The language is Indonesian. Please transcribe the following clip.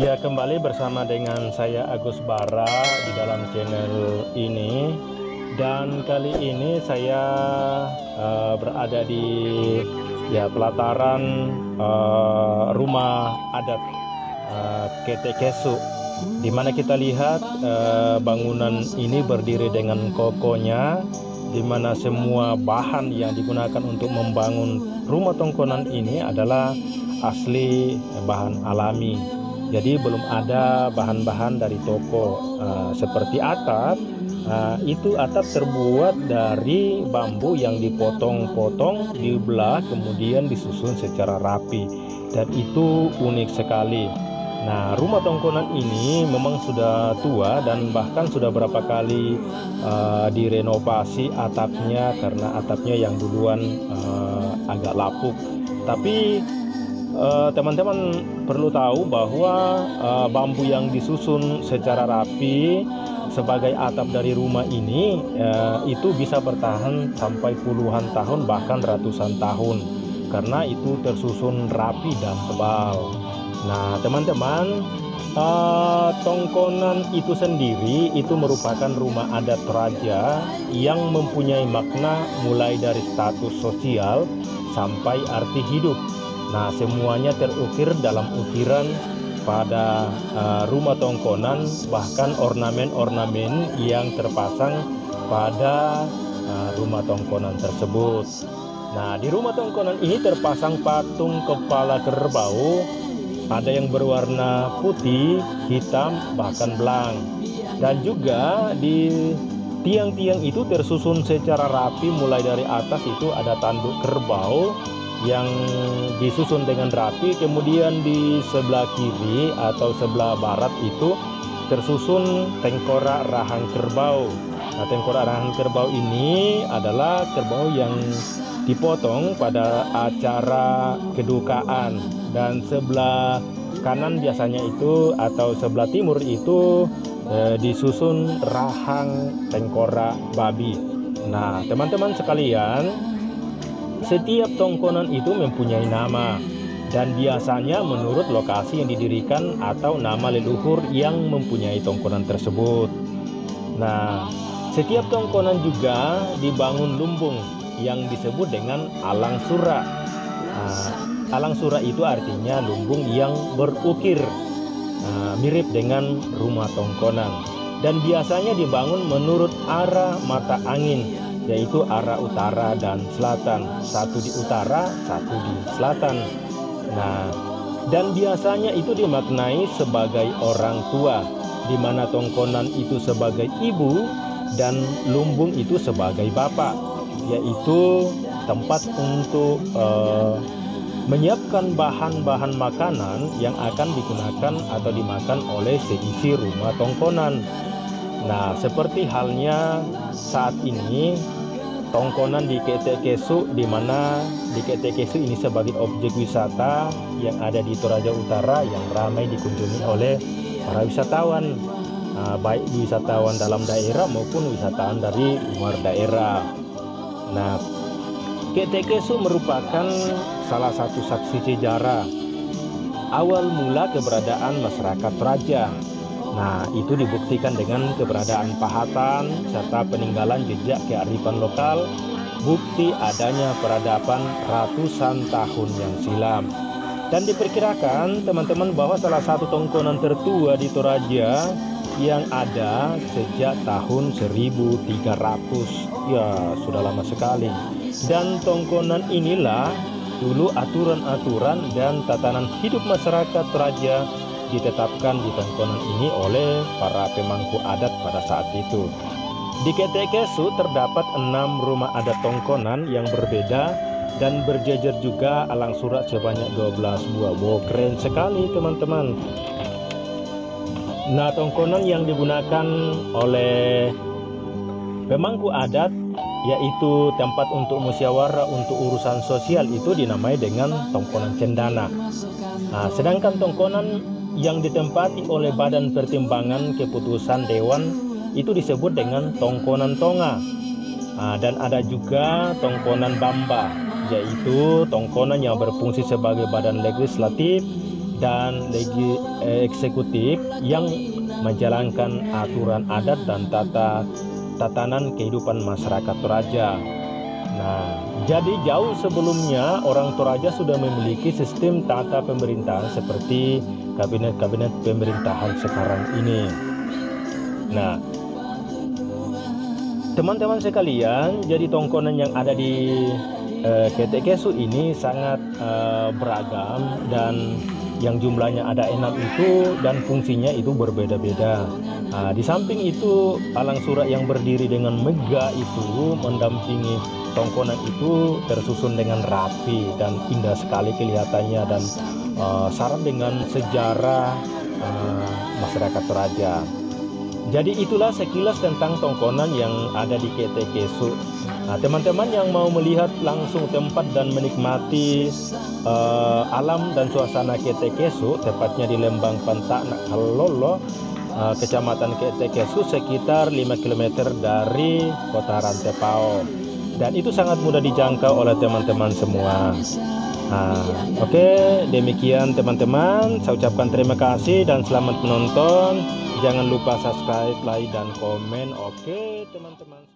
Ya, kembali bersama dengan saya Agus Bara di dalam channel ini. Dan kali ini saya berada di pelataran rumah adat Ketekesu, di mana kita lihat bangunan ini berdiri dengan kokohnya, di mana semua bahan yang digunakan untuk membangun rumah tongkonan ini adalah asli bahan alami. Jadi belum ada bahan-bahan dari toko. Seperti atap, itu atap terbuat dari bambu yang dipotong-potong, dibelah, kemudian disusun secara rapi, dan itu unik sekali. Nah, rumah tongkonan ini memang sudah tua dan bahkan sudah berapa kali direnovasi atapnya, karena atapnya yang duluan agak lapuk. Tapi teman-teman perlu tahu bahwa bambu yang disusun secara rapi sebagai atap dari rumah ini itu bisa bertahan sampai puluhan tahun, bahkan ratusan tahun, karena itu tersusun rapi dan tebal. Nah, teman-teman, tongkonan itu sendiri itu merupakan rumah adat Toraja yang mempunyai makna mulai dari status sosial sampai arti hidup. Nah, semuanya terukir dalam ukiran pada rumah tongkonan, bahkan ornamen-ornamen yang terpasang pada rumah tongkonan tersebut. Nah, di rumah tongkonan ini terpasang patung kepala kerbau, ada yang berwarna putih, hitam, bahkan belang. Dan juga di tiang-tiang itu tersusun secara rapi, mulai dari atas itu ada tanduk kerbau yang disusun dengan rapi, kemudian di sebelah kiri atau sebelah barat itu tersusun tengkorak rahang kerbau. Nah, tengkorak rahang kerbau ini adalah kerbau yang dipotong pada acara kedukaan, dan sebelah kanan biasanya itu atau sebelah timur itu disusun rahang tengkorak babi. Nah, teman-teman sekalian, setiap tongkonan itu mempunyai nama, dan biasanya menurut lokasi yang didirikan atau nama leluhur yang mempunyai tongkonan tersebut. Nah, setiap tongkonan juga dibangun lumbung yang disebut dengan alang sura. Alang sura itu artinya lumbung yang berukir, mirip dengan rumah tongkonan, dan biasanya dibangun menurut arah mata angin, yaitu arah utara dan selatan, satu di utara, satu di selatan. Nah, dan biasanya itu dimaknai sebagai orang tua, di mana tongkonan itu sebagai ibu dan lumbung itu sebagai bapak, yaitu tempat untuk menyiapkan bahan-bahan makanan yang akan digunakan atau dimakan oleh seisi rumah tongkonan. Nah, seperti halnya saat ini tongkonan di Ketekesu, di mana di Ketekesu ini sebagai objek wisata yang ada di Toraja Utara yang ramai dikunjungi oleh para wisatawan, baik wisatawan dalam daerah maupun wisatawan dari luar daerah. Nah, Ketekesu merupakan salah satu saksi sejarah awal mula keberadaan masyarakat Toraja. Nah, itu dibuktikan dengan keberadaan pahatan serta peninggalan jejak kearifan lokal, bukti adanya peradaban ratusan tahun yang silam. Dan diperkirakan teman-teman bahwa salah satu tongkonan tertua di Toraja yang ada sejak tahun 1300, ya sudah lama sekali. Dan tongkonan inilah dulu aturan-aturan dan tatanan hidup masyarakat Toraja ditetapkan di tongkonan ini oleh para pemangku adat pada saat itu. Di Ketekesu terdapat 6 rumah adat tongkonan yang berbeda dan berjejer juga alang surat sebanyak 12 buah. Wow, keren sekali teman-teman. Nah, tongkonan yang digunakan oleh pemangku adat, yaitu tempat untuk musyawarah untuk urusan sosial, itu dinamai dengan tongkonan cendana. Nah, sedangkan tongkonan yang ditempati oleh badan pertimbangan keputusan dewan itu disebut dengan tongkonan tonga. Dan ada juga tongkonan bamba, yaitu tongkonan yang berfungsi sebagai badan legislatif dan eksekutif yang menjalankan aturan adat dan tatanan kehidupan masyarakat Toraja. Nah, jadi jauh sebelumnya orang Toraja sudah memiliki sistem tata pemerintahan seperti kabinet-kabinet pemerintahan sekarang ini. Nah, teman-teman sekalian, jadi tongkonan yang ada di Ketekesu ini sangat beragam, dan yang jumlahnya ada 6 itu dan fungsinya itu berbeda-beda. Di samping itu, palang surat yang berdiri dengan megah itu mendampingi tongkonan itu tersusun dengan rapi dan indah sekali kelihatannya, dan syarat dengan sejarah masyarakat Toraja. Jadi itulah sekilas tentang tongkonan yang ada di Ketekesu. Nah, teman-teman yang mau melihat langsung tempat dan menikmati alam dan suasana Ketekesu, tepatnya di Lembang Pantak Nakalolo, Kecamatan Ketekesu, sekitar 5 km dari Kota Rantepao, dan itu sangat mudah dijangkau oleh teman-teman semua. Oke, demikian teman-teman, saya ucapkan terima kasih dan selamat menonton. Jangan lupa subscribe, like, dan komen. Oke teman-teman.